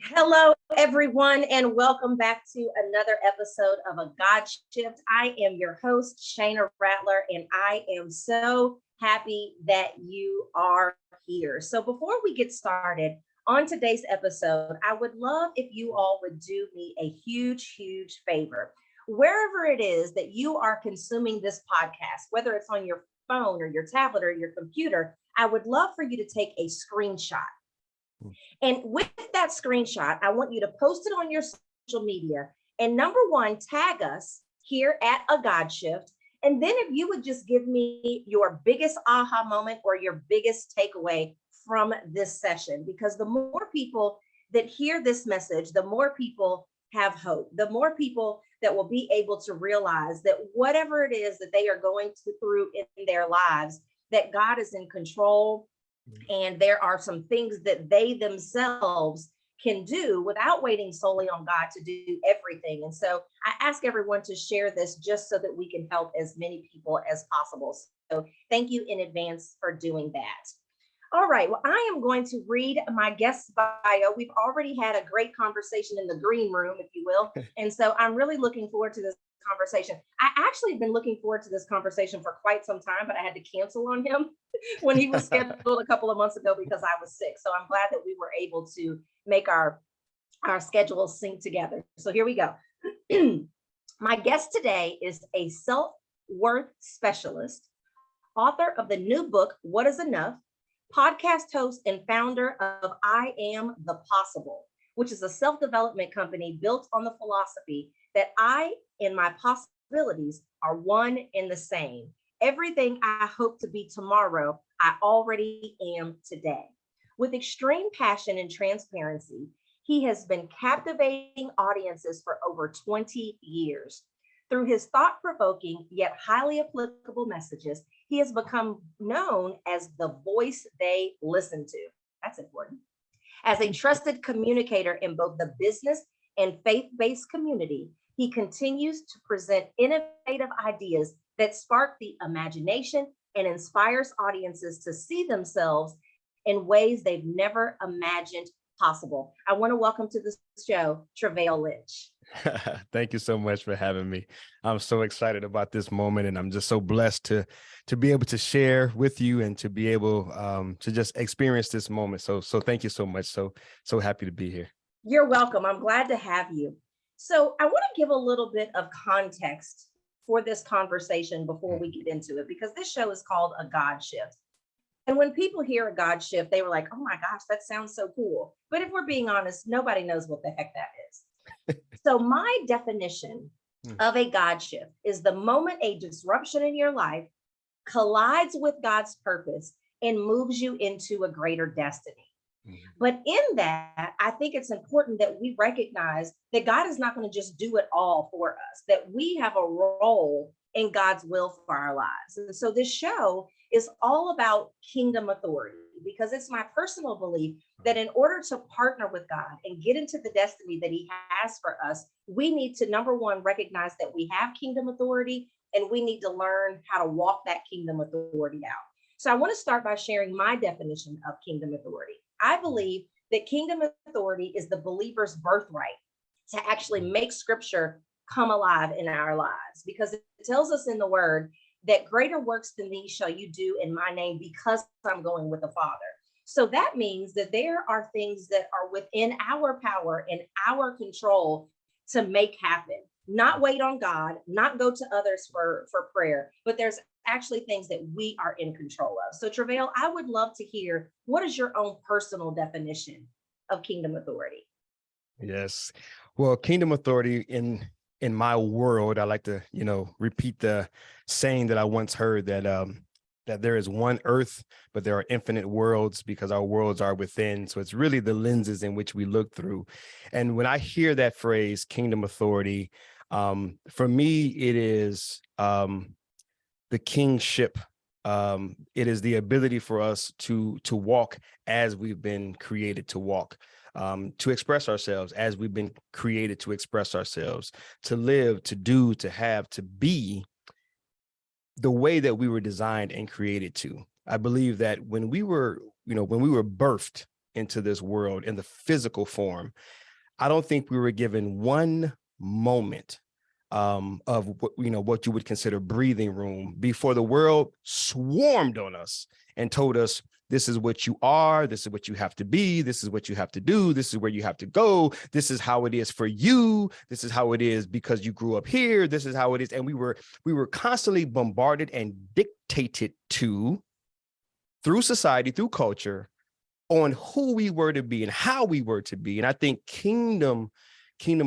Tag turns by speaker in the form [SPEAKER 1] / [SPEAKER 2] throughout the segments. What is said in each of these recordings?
[SPEAKER 1] Hello, everyone, and welcome back to another episode of A God Shift. I am your host, Shayna Rattler, and I am so happy that you are here. So, before we get started on today's episode, I would love if you all would do me a huge favor. Wherever it is that you are consuming this podcast, whether it's on your phone or your tablet or your computer, I would love for you to take a screenshot. And with that screenshot, I want you to post it on your social media. And number one, tag us here at A God Shift. And then if you would just give me your biggest aha moment or your biggest takeaway from this session, because the more people that hear this message, the more people have hope, the more people that will be able to realize that whatever it is that they are going through in their lives, that God is in control. And there are some things that they themselves can do without waiting solely on God to do everything. And so I ask everyone to share this just so that we can help as many people as possible. So thank you in advance for doing that. All right, well, I am going to read my guest bio. We've already had a great conversation in the green room, if you will. And so I'm really looking forward to this conversation. I actually have been looking forward to this conversation for quite some time, but I had to cancel on him when he was scheduled a couple of months ago because I was sick. So I'm glad that we were able to make our schedules sync together. So here we go. My guest today is a self-worth specialist, author of the new book, What is Enough, podcast host and founder of I Am the Possible, which is a self-development company built on the philosophy that I and my possibilities are one and the same. Everything I hope to be tomorrow, I already am today. With extreme passion and transparency, he has been captivating audiences for over 20 years. Through his thought-provoking yet highly applicable messages, he has become known as the voice they listen to. That's important. As a trusted communicator in both the business and faith-based community, he continues to present innovative ideas that spark the imagination and inspires audiences to see themselves in ways they've never imagined possible. I want to welcome to the show, Treveal Lynch.
[SPEAKER 2] Thank you so much for having me. I'm so excited about this moment, and I'm just so blessed to be able to share with you and to be able to just experience this moment. So thank you so much. So happy to be here.
[SPEAKER 1] You're welcome. I'm glad to have you. So I want to give a little bit of context for this conversation before we get into it, because this show is called A God Shift. And when people hear A God Shift, they were like, oh my gosh, that sounds so cool. But if we're being honest, nobody knows what the heck that is. So my definition of a God shift is the moment a disruption in your life collides with God's purpose and moves you into a greater destiny. But in that, I think it's important that we recognize that God is not going to just do it all for us, that we have a role in God's will for our lives. And so this show is all about kingdom authority, because it's my personal belief that in order to partner with God and get into the destiny that he has for us, we need to, number one, recognize that we have kingdom authority, and we need to learn how to walk that kingdom authority out. So I want to start by sharing my definition of kingdom authority. I believe that kingdom authority is the believer's birthright to actually make scripture come alive in our lives, because it tells us in the word that greater works than these shall you do in my name, because I'm going with the Father. So that means that there are things that are within our power and our control to make happen. Not wait on God, not go to others for prayer, but there's actually things that we are in control of. So Treveal, I would love to hear, what is your own personal definition of kingdom authority?
[SPEAKER 2] Yes. Well, kingdom authority in my world, I like to, repeat the saying that I once heard that that there is one earth, but there are infinite worlds, because our worlds are within. So it's really the lenses in which we look through. And when I hear that phrase, kingdom authority, for me, it is the kingship. It is the ability for us to walk as we've been created to walk, to express ourselves as we've been created to express ourselves, to live, to do, to have, to be the way that we were designed and created to. I believe that when we were birthed into this world in the physical form, I don't think we were given one moment of what you would consider breathing room before the world swarmed on us and told us, this is what you are, this is what you have to be, this is what you have to do, this is where you have to go, this is how it is for you, this is how it is because you grew up here, this is how it is. And we were constantly bombarded and dictated to through society, through culture, on who we were to be and how we were to be. And I think kingdom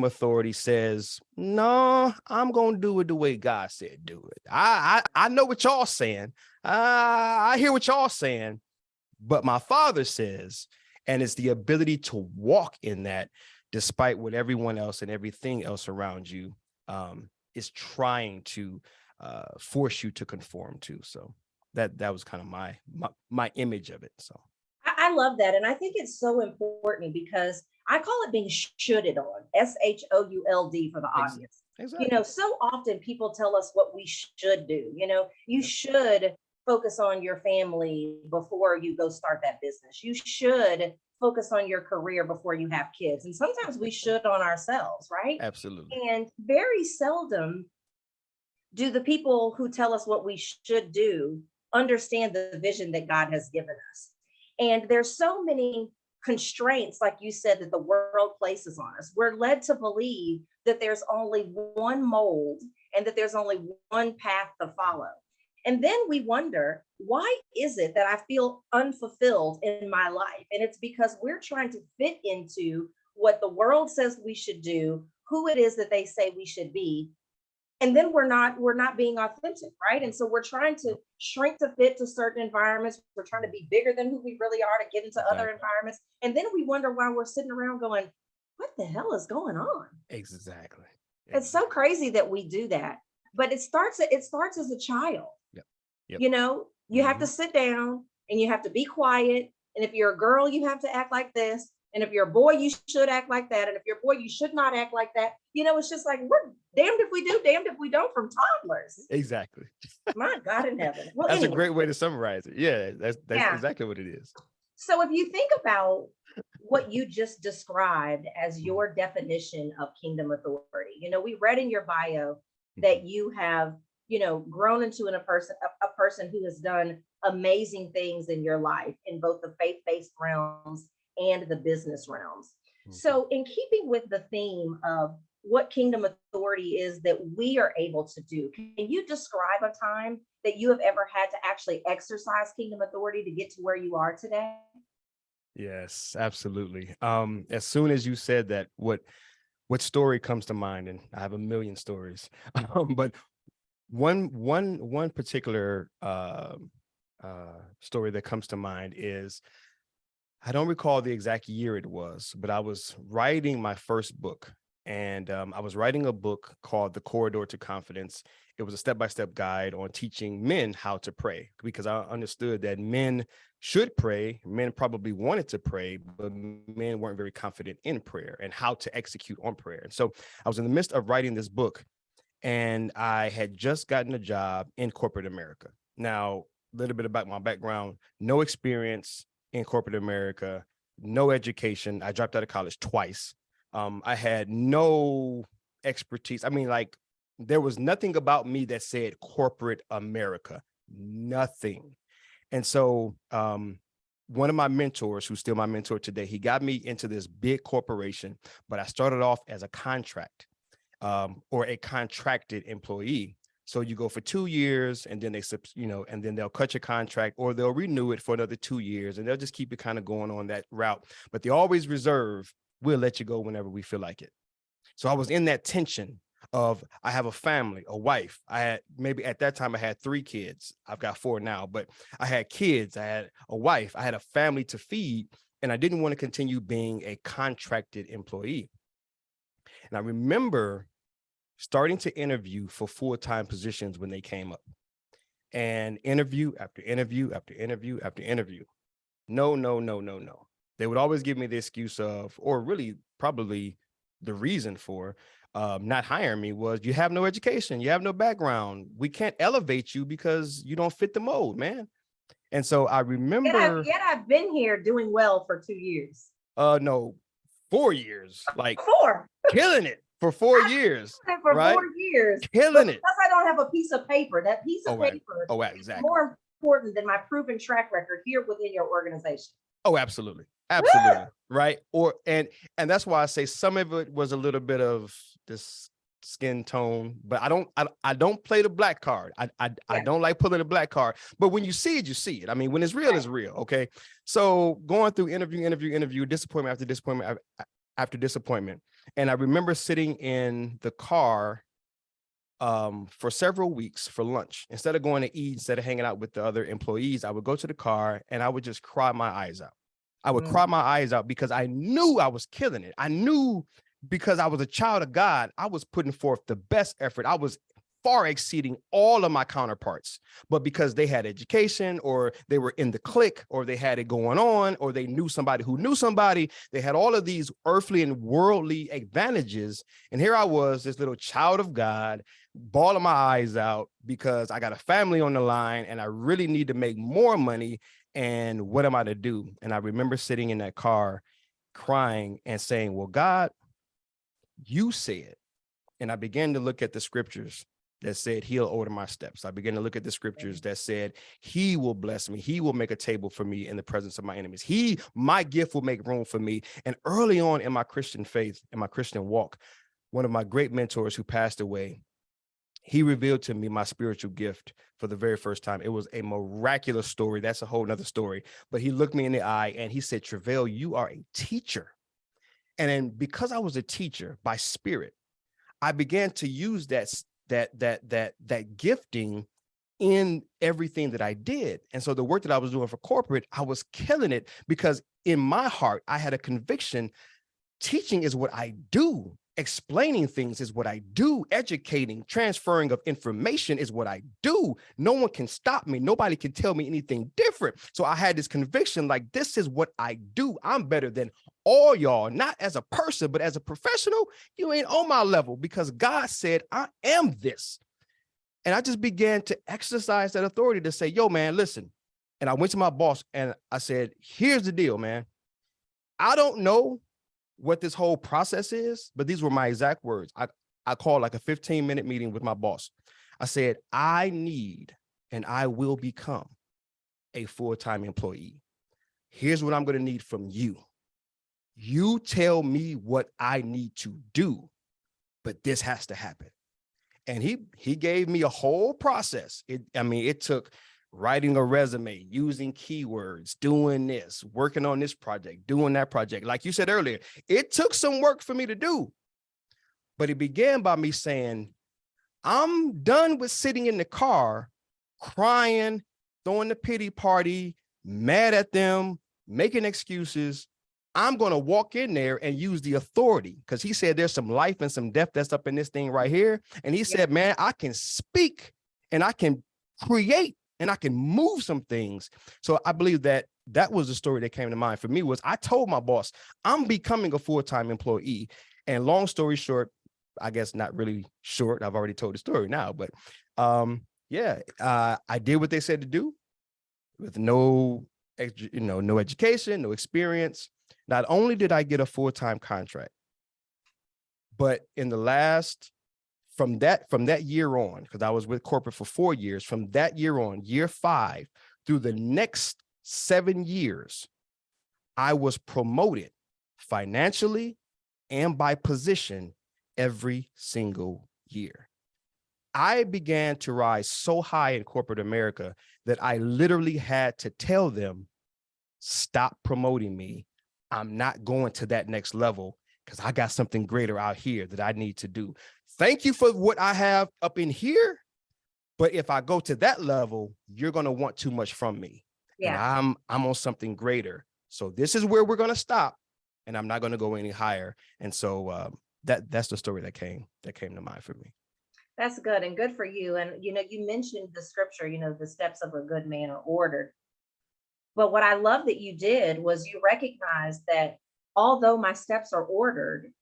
[SPEAKER 2] authority says, no, I'm going to do it the way God said do it. I know what y'all saying. I hear what y'all saying, but my Father says, and it's the ability to walk in that despite what everyone else and everything else around you is trying to force you to conform to. So that was kind of my image of it. So
[SPEAKER 1] I love that. And I think it's so important because I call it being shoulded on, SHOULD for the audience.
[SPEAKER 2] Exactly.
[SPEAKER 1] So often people tell us what we should do. You should focus on your family before you go start that business. You should focus on your career before you have kids. And sometimes we should on ourselves, right?
[SPEAKER 2] Absolutely.
[SPEAKER 1] And very seldom do the people who tell us what we should do understand the vision that God has given us. And there's so many constraints, like you said, that the world places on us. We're led to believe that there's only one mold and that there's only one path to follow. And then we wonder, why is it that I feel unfulfilled in my life? And it's because we're trying to fit into what the world says we should do, who it is that they say we should be. And then we're not being authentic, right? And so we're trying to shrink to fit to certain environments. We're trying to be bigger than who we really are to get into other environments. And then we wonder why we're sitting around going, what the hell is going on?
[SPEAKER 2] Exactly.
[SPEAKER 1] It's so crazy that we do that. But it starts as a child.
[SPEAKER 2] Yep.
[SPEAKER 1] You have to sit down and you have to be quiet. And if you're a girl, you have to act like this. And if you're a boy, you should act like that. And if you're a boy, you should not act like that. It's just like, we're damned if we do, damned if we don't, from toddlers.
[SPEAKER 2] Exactly.
[SPEAKER 1] My God in heaven. Well,
[SPEAKER 2] that's anyway. A great way to summarize it. Yeah, that's exactly what it is.
[SPEAKER 1] So if you think about what you just described as your definition of kingdom authority, we read in your bio that you have, grown into a person who has done amazing things in your life in both the faith-based realms and the business realms. So in keeping with the theme of what kingdom authority is that we are able to do, can you describe a time that you have ever had to actually exercise kingdom authority to get to where you are today?
[SPEAKER 2] Yes, absolutely. As soon as you said that, what story comes to mind? And I have a million stories, but one particular story that comes to mind is, I don't recall the exact year it was, but I was writing my first book, and I was writing a book called The Corridor to Confidence. It was a step-by-step guide on teaching men how to pray, because I understood that men should pray. Men probably wanted to pray, but men weren't very confident in prayer and how to execute on prayer. And so I was in the midst of writing this book, and I had just gotten a job in corporate America. Now, a little bit about my background: no experience in corporate America, no education. I dropped out of college twice. I had no expertise. I mean, like, there was nothing about me that said corporate America, nothing. And so one of my mentors, who's still my mentor today, he got me into this big corporation, but I started off as a contract or a contracted employee. So you go for 2 years, and then and then they'll cut your contract, or they'll renew it for another 2 years, and they'll just keep it kind of going on that route. But they always reserve, we'll let you go whenever we feel like it. So I was in that tension of, I have a family, a wife. I had, maybe at that time I had 3 kids. I've got 4 now, but I had kids, I had a wife, I had a family to feed, and I didn't want to continue being a contracted employee. And I remember starting to interview for full-time positions when they came up, and interview after interview after interview after interview. No. They would always give me the excuse of, or really probably the reason for not hiring me was, you have no education, you have no background, we can't elevate you because you don't fit the mold, man. And so I remember,
[SPEAKER 1] Yet I've been here doing well for 2 years.
[SPEAKER 2] no, 4 years, like
[SPEAKER 1] 4.
[SPEAKER 2] killing it for 4 years,
[SPEAKER 1] For
[SPEAKER 2] right?
[SPEAKER 1] 4 years. But
[SPEAKER 2] Killing it.
[SPEAKER 1] because I don't have a piece of paper, that piece of
[SPEAKER 2] Oh,
[SPEAKER 1] paper is
[SPEAKER 2] exactly.
[SPEAKER 1] more important than my proven track record here within your organization.
[SPEAKER 2] Oh, absolutely. Absolutely. Right. And that's why I say some of it was a little bit of this skin tone, but I don't play the black card. I don't like pulling the black card, but when you see it, you see it. I mean, when it's real, it's real. Okay. So going through interview, disappointment after disappointment after disappointment. And I remember sitting in the car for several weeks for lunch. Instead of going to eat, instead of hanging out with the other employees, I would go to the car and I would just cry my eyes out. I would cry my eyes out because I knew I was killing it. I knew because I was a child of God, I was putting forth the best effort. I was far exceeding all of my counterparts, but because they had education or they were in the clique or they had it going on or they knew somebody who knew somebody, they had all of these earthly and worldly advantages. And here I was, this little child of God, bawling my eyes out because I got a family on the line and I really need to make more money. And what am I to do? And I remember sitting in that car crying and saying, well, God, you said, and I began to look at the scriptures that said he'll order my steps. I began to look at the scriptures that said he will bless me. He will make a table for me in the presence of my enemies. My gift will make room for me. And early on in my Christian faith, in my Christian walk, one of my great mentors who passed away, he revealed to me my spiritual gift for the very first time. It was a miraculous story. That's a whole nother story. But he looked me in the eye and he said, Treveal, you are a teacher. And then because I was a teacher by spirit, I began to use that gifting in everything that I did. And so the work that I was doing for corporate, I was killing it because in my heart, I had a conviction. Teaching is what I do. Explaining things is what I do. Educating, transferring of information is what I do. No one can stop me. Nobody can tell me anything different. So I had this conviction, like, this is what I do. I'm better than all y'all, not as a person, but as a professional. You ain't on my level because God said, I am this. And I just began to exercise that authority to say, yo, man, listen. And I went to my boss and I said, here's the deal, man. I don't know what this whole process is, but these were my exact words. I called like a 15-minute meeting with my boss. I said, I need and I will become a full-time employee. Here's what I'm going to need from you. You tell me what I need to do, but this has to happen. And he gave me a whole process. It took writing a resume, using keywords, doing this, working on this project, doing that project. Like you said earlier, it took some work for me to do, but it began by me saying, I'm done with sitting in the car, crying, throwing the pity party, mad at them, making excuses. I'm going to walk in there and use the authority because he said there's some life and some death that's up in this thing right here. And he said, man, I can speak and I can create and I can move some things. So I believe that was the story that came to mind for me was I told my boss, I'm becoming a full-time employee. And long story short, I guess not really short. I've already told the story now, but I did what they said to do with no education, no experience. Not only did I get a full-time contract, but in the last from that year on, because I was with corporate for 4 years, from that year on, year 5 through the next 7 years, I was promoted financially and by position every single year. I began to rise so high in corporate America that I literally had to tell them, stop promoting me. I'm not going to that next level because I got something greater out here that I need to do. Thank you for what I have up in here. But if I go to that level, you're going to want too much from me. Yeah. And I'm on something greater. So this is where we're going to stop. And I'm not going to go any higher. And so that's the story that came to mind for me.
[SPEAKER 1] That's good and good for you. And, you mentioned the scripture, the steps of a good man are ordered. But what I love that you did was you recognized that although my steps are ordered,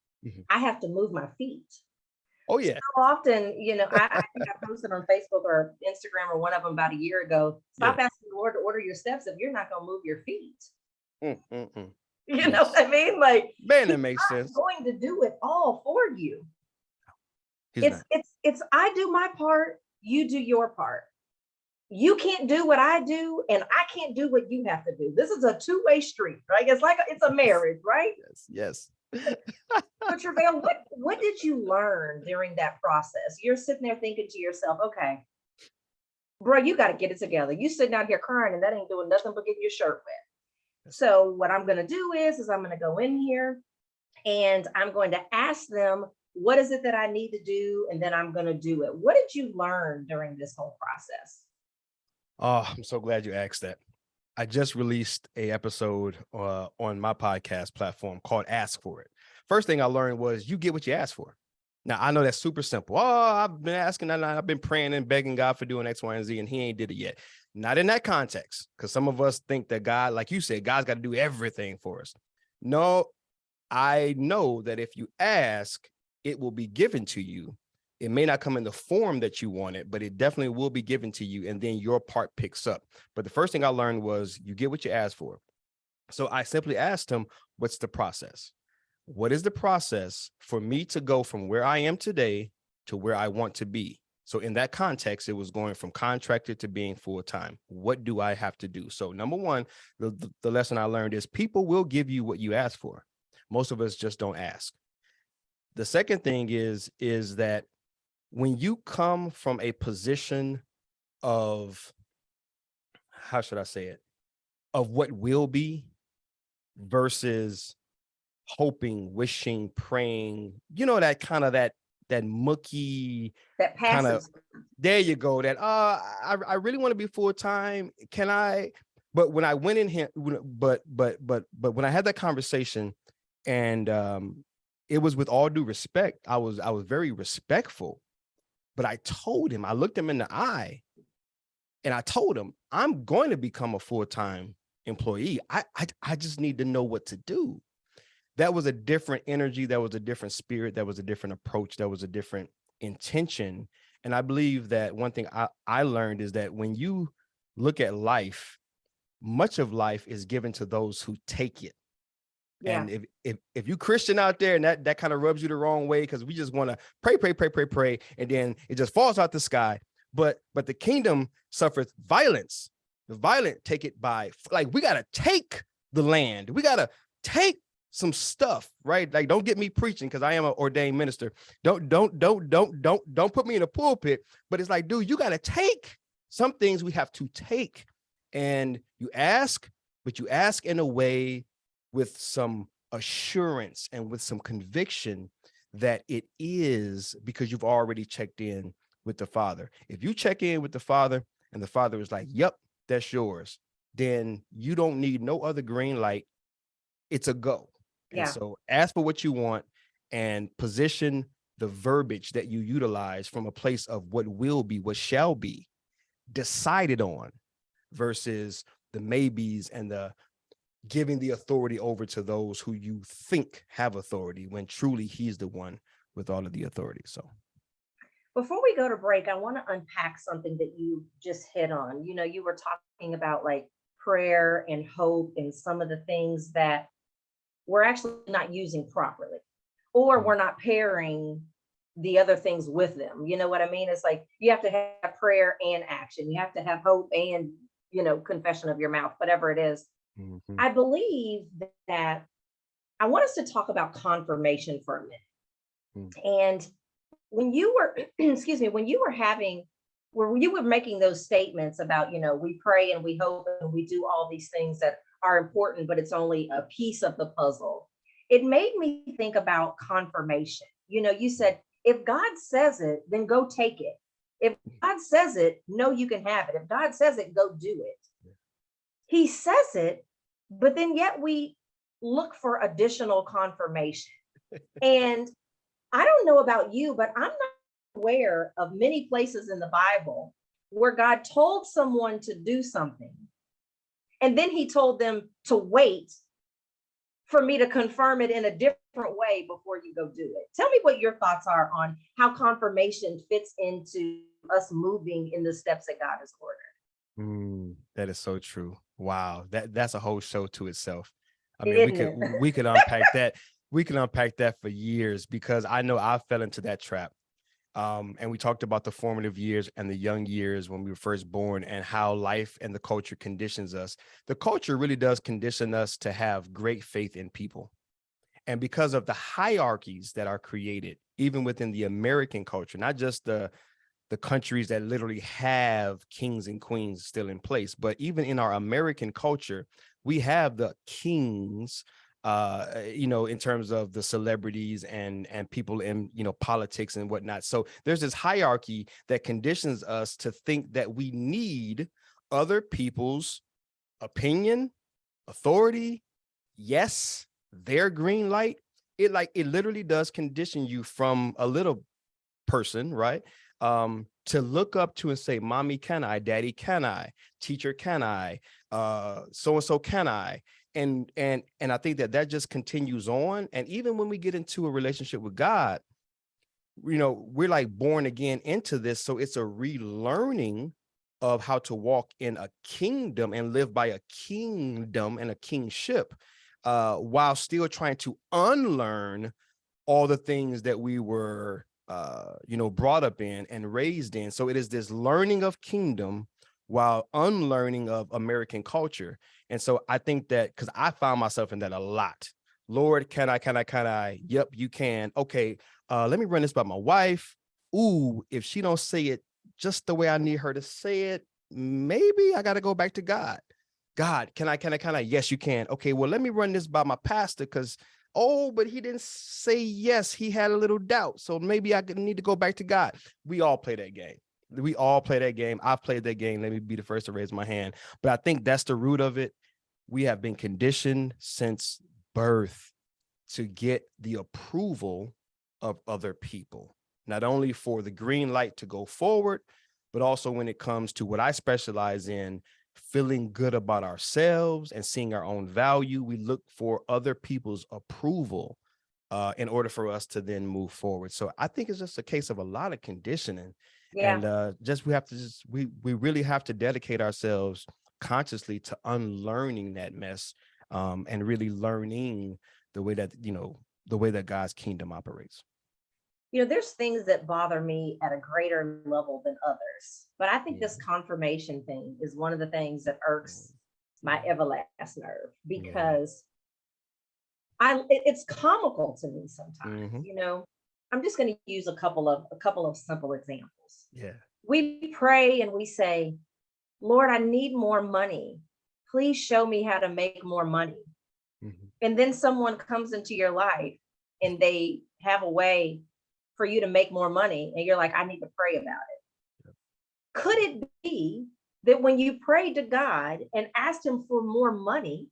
[SPEAKER 1] I have to move my feet.
[SPEAKER 2] Oh yeah.
[SPEAKER 1] So often, I think I posted on Facebook or Instagram or one of them about a year ago.
[SPEAKER 2] Yeah.
[SPEAKER 1] Stop asking the Lord to order your steps if you're not going to move your feet.
[SPEAKER 2] Mm, mm, mm.
[SPEAKER 1] You know what I mean? Like,
[SPEAKER 2] Man,
[SPEAKER 1] he's
[SPEAKER 2] that makes
[SPEAKER 1] not
[SPEAKER 2] sense.
[SPEAKER 1] going to do it all for you.
[SPEAKER 2] He's
[SPEAKER 1] It's
[SPEAKER 2] not.
[SPEAKER 1] it's I do my part, you do your part. You can't do what I do, and I can't do what you have to do. This is a two-way street, right? It's like it's a marriage, right?
[SPEAKER 2] Yes.
[SPEAKER 1] But Treveal, what did you learn during that process? You're sitting there thinking to yourself, okay, bro, you got to get it together. You sitting out here crying, and that ain't doing nothing but getting your shirt wet. So what I'm going to do is I'm going to go in here and I'm going to ask them, what is it that I need to do? And then I'm going to do it. What did you learn during this whole process?
[SPEAKER 2] Oh, I'm so glad you asked that. I just released a episode on my podcast platform called Ask For It. First thing I learned was you get what you ask for. Now, I know that's super simple. Oh, I've been asking and I've been praying and begging God for doing X, Y, and Z, and he ain't did it yet. Not in that context, because some of us think that God, like you said, God's got to do everything for us. No, I know that if you ask, it will be given to you. It may not come in the form that you want it, but it definitely will be given to you. And then your part picks up. But the first thing I learned was you get what you ask for. So I simply asked him, what's the process? What is the process for me to go from where I am today to where I want to be? So in that context, it was going from contracted to being full-time. What do I have to do? So number one, the lesson I learned is people will give you what you ask for. Most of us just don't ask. The second thing is that when you come from a position of, how should I say it, of what will be versus hoping, wishing, praying, that kind of that mucky
[SPEAKER 1] That
[SPEAKER 2] kind of,
[SPEAKER 1] passive.
[SPEAKER 2] there you go, that I really want to be full-time. Can I? But when I went in here, but when I had that conversation, and it was with all due respect, I was very respectful, but I told him, I looked him in the eye and I told him, I'm going to become a full-time employee. I just need to know what to do. That was a different energy. That was a different spirit. That was a different approach. That was a different intention. And I believe that one thing I learned is that when you look at life, much of life is given to those who take it. Yeah. And if you Christian out there and that kind of rubs you the wrong way, because we just want to pray, and then it just falls out the sky. But the kingdom suffers violence. The violent take it by, like, we got to take the land. We got to take some stuff, right? Like, don't get me preaching, because I am an ordained minister. Don't put me in a pulpit. But it's like, dude, you got to take some things. We have to take, and you ask, but you ask in a way with some assurance and with some conviction that it is because you've already checked in with the Father. If you check in with the Father and the Father is like, yep, that's yours, then you don't need no other green light. It's a go. Yeah. And so ask for what you want and position the verbiage that you utilize from a place of what will be, what shall be decided on, versus the maybes and the giving the authority over to those who you think have authority, when truly he's the one with all of the authority. So
[SPEAKER 1] before we go to break, I want to unpack something that you just hit on. You were talking about like prayer and hope and some of the things that we're actually not using properly, or we're not pairing the other things with them. You know what I mean? It's like you have to have prayer and action. You have to have hope and, confession of your mouth, whatever it is. Mm-hmm. I believe that I want us to talk about confirmation for a minute. Mm-hmm. And when you were, when you were making those statements about, we pray and we hope and we do all these things that are important, but it's only a piece of the puzzle. It made me think about confirmation. You said, if God says it, then go take it. If God says it, no, you can have it. If God says it, go do it. He says it, but then yet we look for additional confirmation. And I don't know about you, but I'm not aware of many places in the Bible where God told someone to do something, and then he told them to wait for me to confirm it in a different way before you go do it. Tell me what your thoughts are on how confirmation fits into us moving in the steps that God has ordered.
[SPEAKER 2] That is so true. Wow, that's a whole show to itself. I mean,
[SPEAKER 1] Isn't it?
[SPEAKER 2] we could unpack that. We can unpack that for years, because I know I fell into that trap. And we talked about the formative years and the young years when we were first born, and how life and the culture conditions us. The culture really does condition us to have great faith in people. And because of the hierarchies that are created, even within the American culture, not just the countries that literally have kings and queens still in place, but even in our American culture, we have the kings, in terms of the celebrities and people in, politics and whatnot. So there's this hierarchy that conditions us to think that we need other people's opinion, authority, yes, their green light. It literally does condition you from a little person, right? To look up to and say, mommy, can I? Daddy, can I? Teacher, can I? So-and-so, can I? And I think that just continues on. And even when we get into a relationship with God, we're like born again into this. So it's a relearning of how to walk in a kingdom and live by a kingdom and a kingship, while still trying to unlearn all the things that we were brought up in and raised in. So it is this learning of kingdom while unlearning of American culture. And so I think that, because I found myself in that a lot. Lord, can I? Yep, you can. Okay, let me run this by my wife. Ooh, if she don't say it just the way I need her to say it, maybe I got to go back to God. God, can I? Yes, you can. Okay, well, let me run this by my pastor, because but he didn't say yes. He had a little doubt. So maybe I need to go back to God. We all play that game. I've played that game. Let me be the first to raise my hand. But I think that's the root of it. We have been conditioned since birth to get the approval of other people, not only for the green light to go forward, but also when it comes to what I specialize in, feeling good about ourselves and seeing our own value. We look for other people's approval in order for us to then move forward. So I think it's just a case of a lot of conditioning.
[SPEAKER 1] Yeah.
[SPEAKER 2] And we really have to dedicate ourselves consciously to unlearning that mess, and really learning the way that God's kingdom operates.
[SPEAKER 1] There's things that bother me at a greater level than others, but I think this confirmation thing is one of the things that irks my everlast nerve, because it's comical to me sometimes. I'm just going to use a couple of simple examples.
[SPEAKER 2] Yeah.
[SPEAKER 1] We pray and we say, Lord, I need more money. Please show me how to make more money. Mm-hmm. And then someone comes into your life and they have a way for you to make more money, and you're like, I need to pray about it. Yep. Could it be that when you prayed to God and asked him for more money,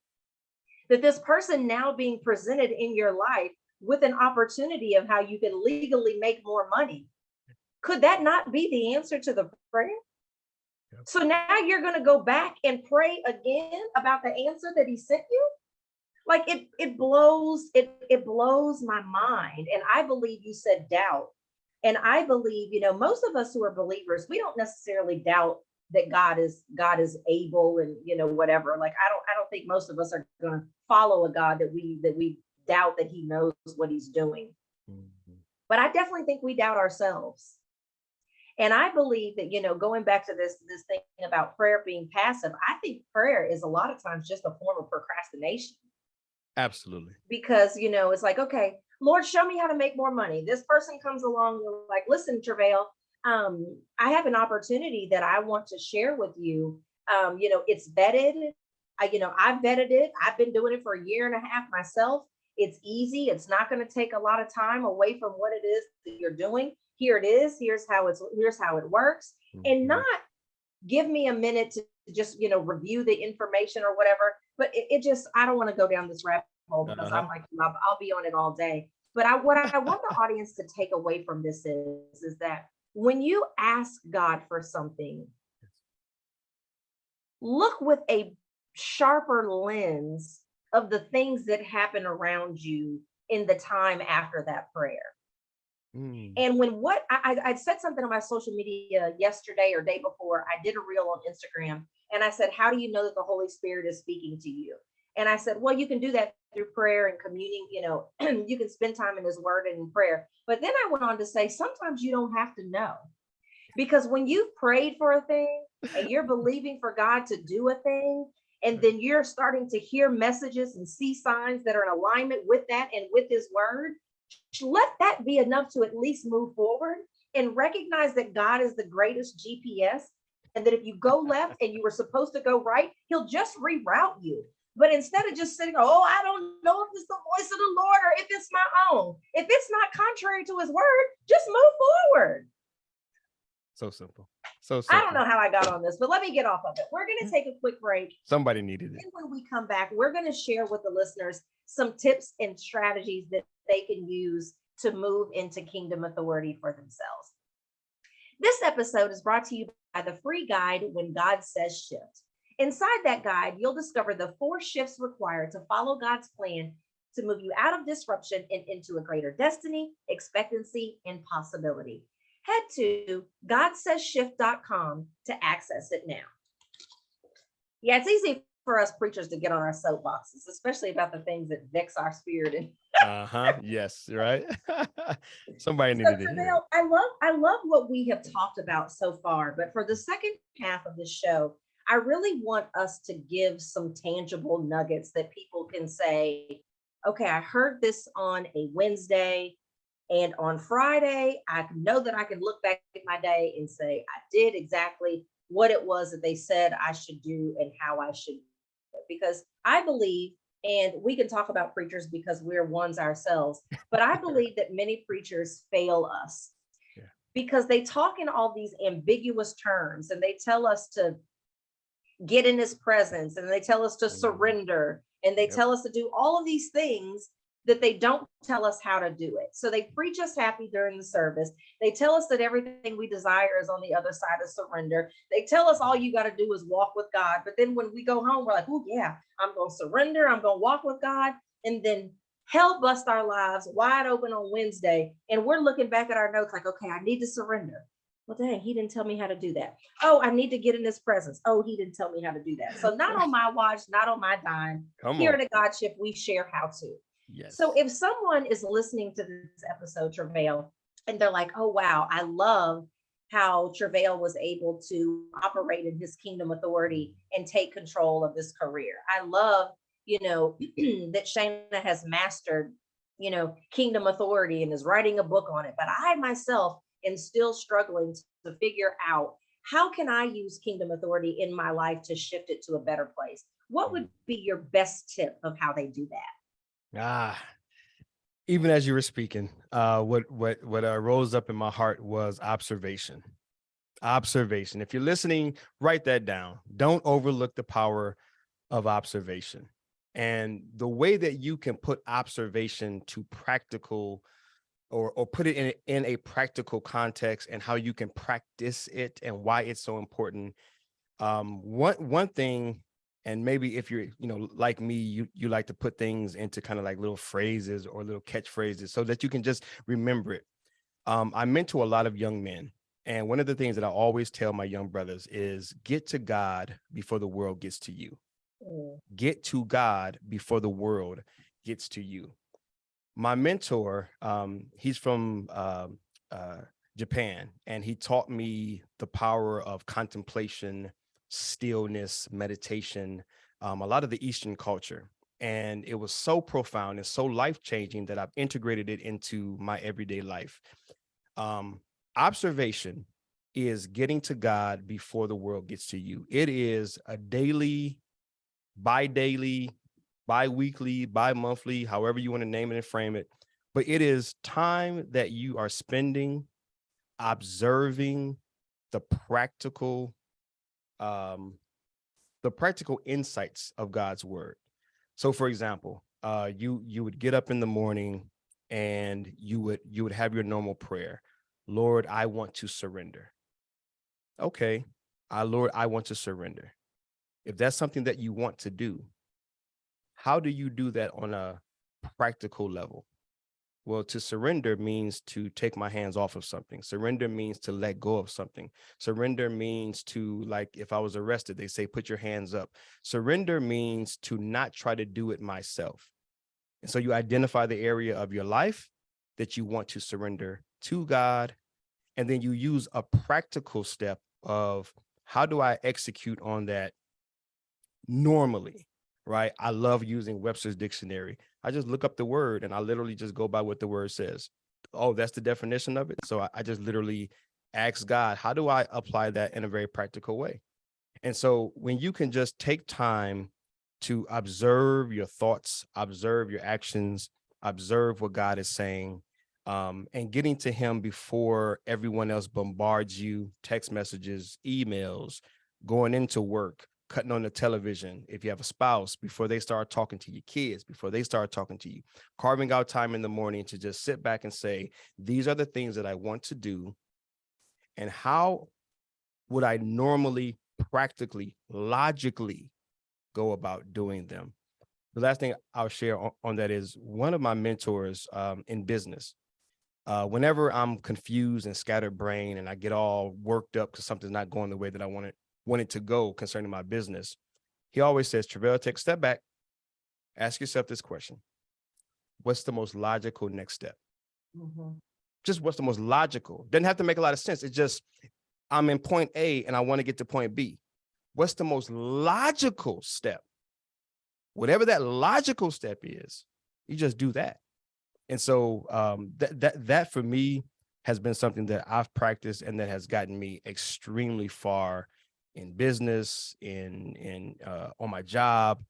[SPEAKER 1] that this person now being presented in your life with an opportunity of how you can legally make more money, could that not be the answer to the prayer? Yep. So now you're going to go back and pray again about the answer that he sent you? Like it blows my mind. And I believe you said doubt. And I believe, most of us who are believers, we don't necessarily doubt that God is able and, whatever. Like, I don't think most of us are going to follow a God that we doubt that he knows what he's doing. Mm-hmm. But I definitely think we doubt ourselves. And I believe that, going back to this thing about prayer being passive, I think prayer is a lot of times just a form of procrastination.
[SPEAKER 2] Absolutely.
[SPEAKER 1] Because, it's like, okay, Lord, show me how to make more money. This person comes along, like, listen, Treveal, I have an opportunity that I want to share with you. It's vetted. I've vetted it. I've been doing it for a year and a half myself. It's easy. It's not going to take a lot of time away from what it is that you're doing. Here it is. Here's how it works. Mm-hmm. And not give me a minute to just, review the information or whatever. But it just, I don't want to go down this rabbit hole, because I'm like, I'll be on it all day. But what I want the audience to take away from this is that when you ask God for something, look with a sharper lens of the things that happen around you in the time after that prayer.
[SPEAKER 2] Mm.
[SPEAKER 1] And when I said something on my social media yesterday or day before, I did a reel on Instagram and I said, how do you know that the Holy Spirit is speaking to you? And I said, well, you can do that through prayer and communing, you can spend time in his word and in prayer. But then I went on to say, sometimes you don't have to know. Because when you've prayed for a thing and you're believing for God to do a thing, and then you're starting to hear messages and see signs that are in alignment with that and with his word, let that be enough to at least move forward and recognize that God is the greatest GPS. And that if you go left and you were supposed to go right, he'll just reroute you. But instead of just sitting, oh, I don't know if it's the voice of the Lord or if it's my own, if it's not contrary to his word, just move forward.
[SPEAKER 2] So simple. So
[SPEAKER 1] I don't
[SPEAKER 2] simple.
[SPEAKER 1] know how I got on this, but let me get off of it. We're going to take a quick break.
[SPEAKER 2] Somebody needed it.
[SPEAKER 1] And when we come back, we're going to share with the listeners some tips and strategies that they can use to move into kingdom authority for themselves. This episode is brought to you by the free guide, When God Says Shift. Inside that guide, you'll discover the 4 shifts required to follow God's plan to move you out of disruption and into a greater destiny, expectancy, and possibility. Head to godsaysshift.com to access it now. Yeah, it's easy for us preachers to get on our soapboxes, especially about the things that vex our spirit. And
[SPEAKER 2] Yes, right. Somebody
[SPEAKER 1] so,
[SPEAKER 2] needed to hear it.
[SPEAKER 1] I love what we have talked about so far, but for the second half of the show, I really want us to give some tangible nuggets that people can say, okay, I heard this on a Wednesday, and on Friday, I know that I can look back at my day and say, I did exactly what it was that they said I should do and how I should do it. Because I believe, and we can talk about preachers because we're ones ourselves, but I believe that many preachers fail us because they talk in all these ambiguous terms and they tell us to get in his presence and they tell us to surrender and they tell us to do all of these things that they don't tell us how to do it. So they preach us happy during the service. They tell us that everything we desire is on the other side of surrender. They tell us all you got to do is walk with God. But then when we go home, we're like, oh yeah, I'm going to surrender. I'm going to walk with God. And then hell bust our lives wide open on Wednesday. And we're looking back at our notes like, okay, I need to surrender. Well, dang, he didn't tell me how to do that. Oh, I need to get in his presence. Oh, he didn't tell me how to do that. So not on my watch, not on my dime. Here at God Shift, we share how to.
[SPEAKER 2] Yes.
[SPEAKER 1] So if someone is listening to this episode, Treveal, and they're like, oh, wow, I love how Treveal was able to operate in his kingdom authority and take control of his career. I love, that Shayna has mastered, kingdom authority and is writing a book on it. But I myself am still struggling to figure out how can I use kingdom authority in my life to shift it to a better place? What would be your best tip of how they do that?
[SPEAKER 2] Even as you were speaking, what rose up in my heart was observation. Observation. If you're listening, write that down. Don't overlook the power of observation. And the way that you can put observation to practical or put it in a practical context and how you can practice it and why it's so important. One thing, and maybe if you're, like me, you like to put things into kind of like little phrases or little catchphrases so that you can just remember it. I mentor a lot of young men. And one of the things that I always tell my young brothers is get to God before the world gets to you. Get to God before the world gets to you. My mentor, he's from Japan, and he taught me the power of contemplation, stillness, meditation, a lot of the Eastern culture. And it was so profound and so life-changing that I've integrated it into my everyday life. Observation is getting to God before the world gets to you. It is a daily, bi-daily, bi-weekly, bi-monthly, however you want to name it and frame it. But it is time that you are spending observing the practical insights of God's word. So for example, you would get up in the morning and you would have your normal prayer. Lord, I want to surrender. Okay. Lord, I want to surrender. If that's something that you want to do, how do you do that on a practical level? Well, to surrender means to take my hands off of something. Surrender means to let go of something. Surrender means to, like, if I was arrested, they say, put your hands up. Surrender means to not try to do it myself. And so you identify the area of your life that you want to surrender to God. And then you use a practical step of, how do I execute on that normally? Right? I love using Webster's dictionary. I just look up the word and I literally just go by what the word says. Oh, that's the definition of it. So I just literally ask God, how do I apply that in a very practical way? And so when you can just take time to observe your thoughts, observe your actions, observe what God is saying, and getting to him before everyone else bombards you, text messages, emails, going into work, cutting on the television, if you have a spouse, before they start talking to your kids, before they start talking to you, carving out time in the morning to just sit back and say, these are the things that I want to do. And how would I normally, practically, logically go about doing them? The last thing I'll share on that is, one of my mentors in business, whenever I'm confused and scatterbrained and I get all worked up because something's not going the way that I want it to go concerning my business, he always says, Treveal, take a step back, ask yourself this question: what's the most logical next step? Mm-hmm. Just what's the most logical? Doesn't have to make a lot of sense. It's just, I'm in point A and I want to get to point B. What's the most logical step? Whatever that logical step is, you just do that. And so that for me has been something that I've practiced and that has gotten me extremely far in business, on my job,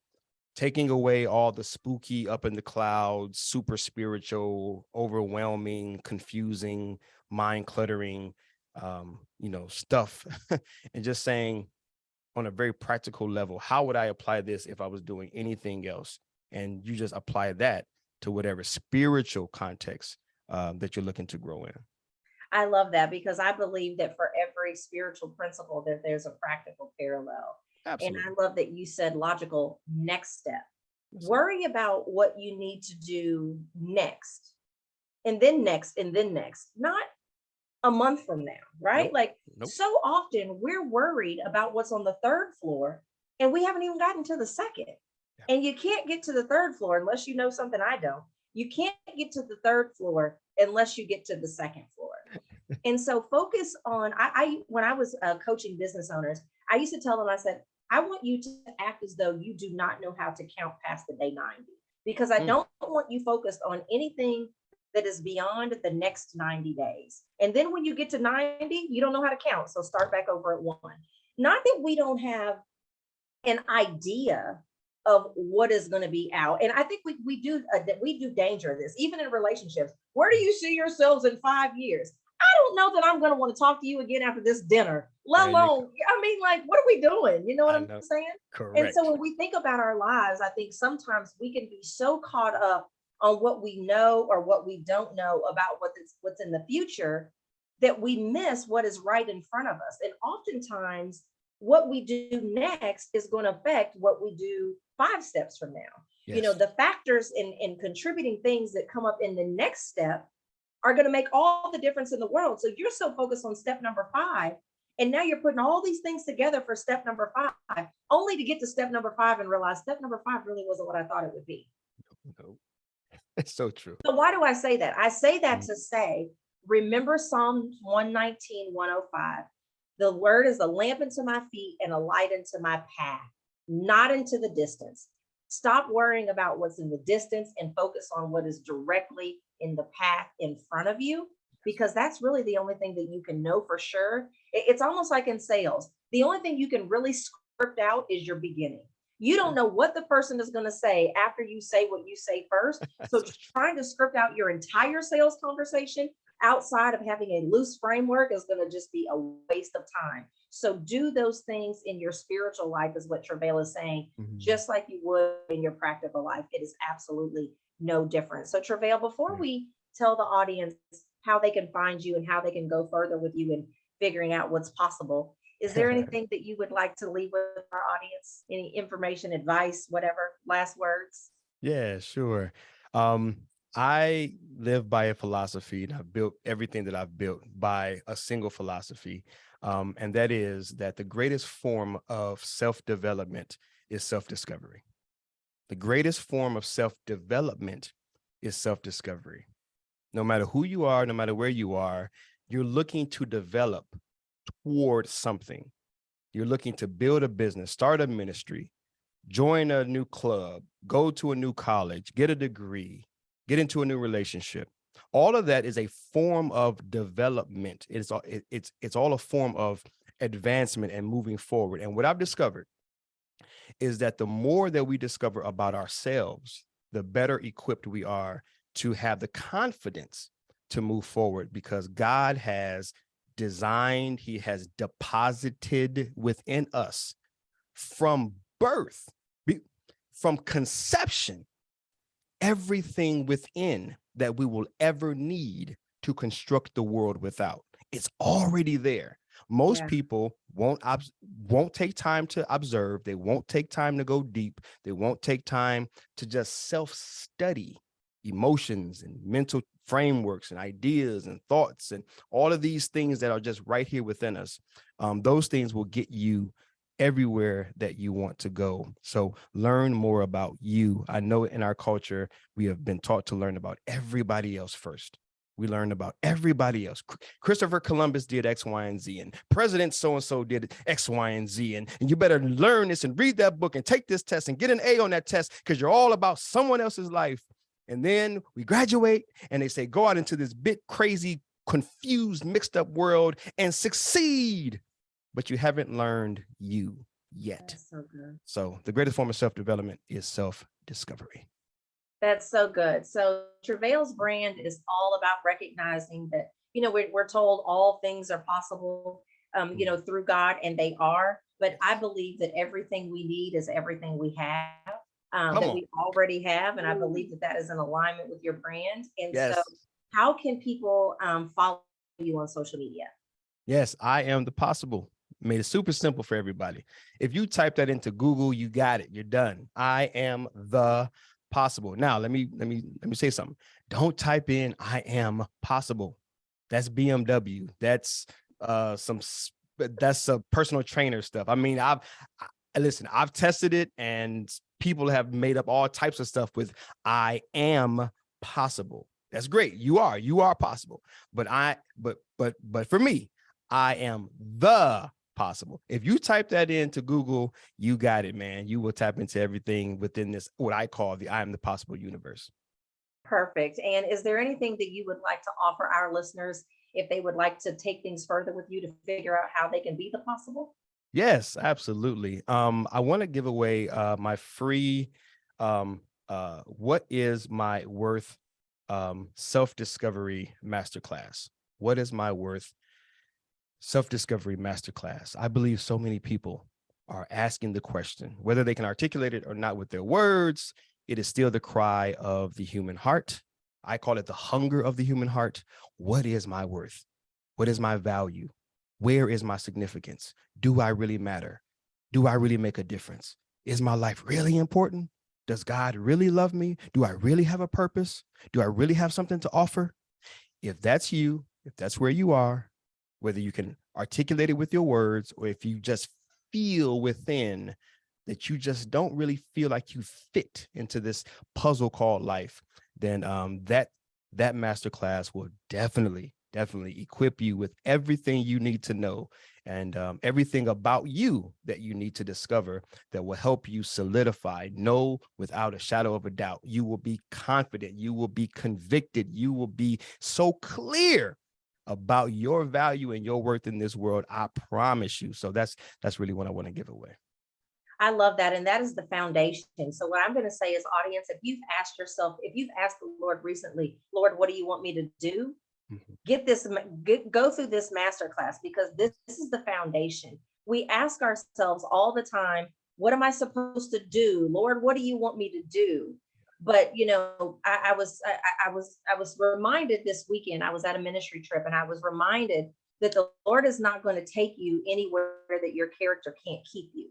[SPEAKER 2] taking away all the spooky, up in the clouds, super spiritual, overwhelming, confusing, mind cluttering, stuff, and just saying, on a very practical level, how would I apply this if I was doing anything else? And you just apply that to whatever spiritual context that you're looking to grow in.
[SPEAKER 1] I love that, because I believe that for every spiritual principle that there's a practical parallel. Absolutely. And I love that you said logical next step. Yes. Worry about what you need to do next, and then next, and then next, not a month from now, right? Nope. So often we're worried about what's on the third floor and we haven't even gotten to the second. Yeah. And you can't get to the third floor unless you know something I don't. You can't get to the third floor unless you get to the second floor. And so focus on, I when I was coaching business owners, I used to tell them, I said, I want you to act as though you do not know how to count past the day 90, because I don't want you focused on anything that is beyond the next 90 days. And then when you get to 90, you don't know how to count. So start back over at 1. Not that we don't have an idea of what is going to be out. And I think we do danger this, even in relationships. Where do you see yourselves in 5 years? I don't know that I'm going to want to talk to you again after this dinner, let alone, what are we doing? You know what I'm saying? Correct. And so when we think about our lives, I think sometimes we can be so caught up on what we know or what we don't know about what's in the future, that we miss what is right in front of us. And oftentimes what we do next is going to affect what we do 5 steps from now. Yes. The factors in contributing things that come up in the next step are going to make all the difference in the world. So you're so focused on step number 5, and now you're putting all these things together for step number 5, only to get to step number 5 and realize step number 5 really wasn't what I thought it would be.
[SPEAKER 2] No. It's so true.
[SPEAKER 1] So why do I say that? I say that to say, remember Psalm 119, 105. The word is a lamp unto my feet and a light unto my path, not into the distance. Stop worrying about what's in the distance and focus on what is directly in the path in front of you, because that's really the only thing that you can know for sure. It's almost like in sales. The only thing you can really script out is your beginning. You don't know what the person is going to say after you say what you say first. So trying to script out your entire sales conversation outside of having a loose framework is going to just be a waste of time. So do those things in your spiritual life, is what Treveal is saying, just like you would in your practical life. It is absolutely no different. So Treveal, before we tell the audience how they can find you and how they can go further with you in figuring out what's possible, Is there anything that you would like to leave with our audience? Any information, advice, whatever, last words?
[SPEAKER 2] Yeah, sure. Um, I live by a philosophy, and I've built everything that I've built by a single philosophy. And that is that the greatest form of self-development is self-discovery. The greatest form of self-development is self-discovery. No matter who you are, no matter where you are, you're looking to develop toward something. You're looking to build a business, start a ministry, join a new club, go to a new college, get a degree, get into a new relationship. All of that is a form of development. It's all a form of advancement and moving forward. And what I've discovered is that the more that we discover about ourselves, the better equipped we are to have the confidence to move forward, because God has designed, he has deposited within us from birth, from conception, everything within that we will ever need to construct the world without. It's already there. Most people won't take time to observe. They won't take time to go deep. They won't take time to just self-study emotions and mental frameworks and ideas and thoughts and all of these things that are just right here within us. Those things will get you everywhere that you want to go. So learn more about you. I know in our culture, we have been taught to learn about everybody else first. We learned about everybody else. Christopher Columbus did X, Y, and Z, and President so-and-so did X, Y, and Z. And you better learn this and read that book and take this test and get an A on that test because you're all about someone else's life. And then we graduate and they say, go out into this big, crazy, confused, mixed up world and succeed. But you haven't learned you yet.
[SPEAKER 1] That's so good.
[SPEAKER 2] So the greatest form of self-development is self-discovery.
[SPEAKER 1] That's so good. So Treveal's brand is all about recognizing that, we're told all things are possible, through God, and they are. But I believe that everything we need is everything we have, that we already have. And I believe that that is in alignment with your brand. And so how can people follow you on social media?
[SPEAKER 2] Yes, I am the possible. Made it super simple for everybody. If you type that into Google, you got it. You're done. I am the possible. Now, let me say something. Don't type in I am possible. That's BMW. That's that's a personal trainer stuff. I mean, I've tested it and people have made up all types of stuff with I am possible. That's great. You are possible. But for me, I am the possible. If you type that into Google, you got it, man. You will tap into everything within this, what I call the I am the possible universe.
[SPEAKER 1] Perfect. And is there anything that you would like to offer our listeners if they would like to take things further with you to figure out how they can be the possible?
[SPEAKER 2] Yes, absolutely. I want to give away my free what is my worth self-discovery masterclass. What is my worth self-discovery masterclass. I believe so many people are asking the question, whether they can articulate it or not with their words. It is still the cry of the human heart. I call it the hunger of the human heart. What is my worth? What is my value? Where is my significance? Do I really matter? Do I really make a difference? Is my life really important? Does God really love me? Do I really have a purpose? Do I really have something to offer? If that's you, if that's where you are, whether you can articulate it with your words, or if you just feel within that you just don't really feel like you fit into this puzzle called life, then that masterclass will definitely equip you with everything you need to know and everything about you that you need to discover that will help you solidify, know without a shadow of a doubt. You will be confident, you will be convicted, you will be so clear about your value and your worth in this world. I promise you. So that's really what I want to give away.
[SPEAKER 1] I love that. And that is the foundation. So what I'm going to say is, audience, if you've asked the Lord recently, Lord, what do you want me to do? Go through this masterclass, because this is the foundation. We ask ourselves all the time, what am I supposed to do? Lord, what do you want me to do? But I was reminded this weekend. I was at a ministry trip, and I was reminded that the Lord is not going to take you anywhere that your character can't keep you.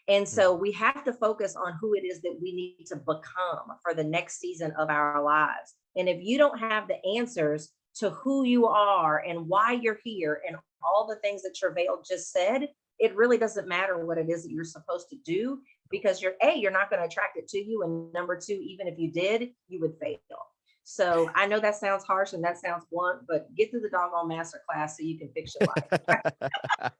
[SPEAKER 1] And so we have to focus on who it is that we need to become for the next season of our lives. And if you don't have the answers to who you are and why you're here and all the things that Treveal just said, it really doesn't matter what it is that you're supposed to do, because you're not going to attract it to you. And number two, even if you did, you would fail. So I know that sounds harsh and that sounds blunt, but get through the doggone master class so you can fix your life.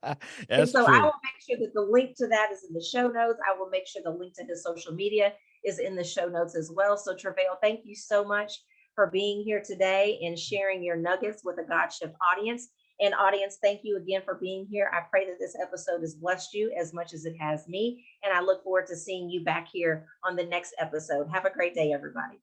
[SPEAKER 1] And
[SPEAKER 2] That's
[SPEAKER 1] so I
[SPEAKER 2] true.
[SPEAKER 1] will make sure that the link to that is in the show notes. I will make sure the link to his social media is in the show notes as well. So Treveal, thank you so much for being here today and sharing your nuggets with the God Shift audience. And audience, thank you again for being here. I pray that this episode has blessed you as much as it has me. And I look forward to seeing you back here on the next episode. Have a great day, everybody.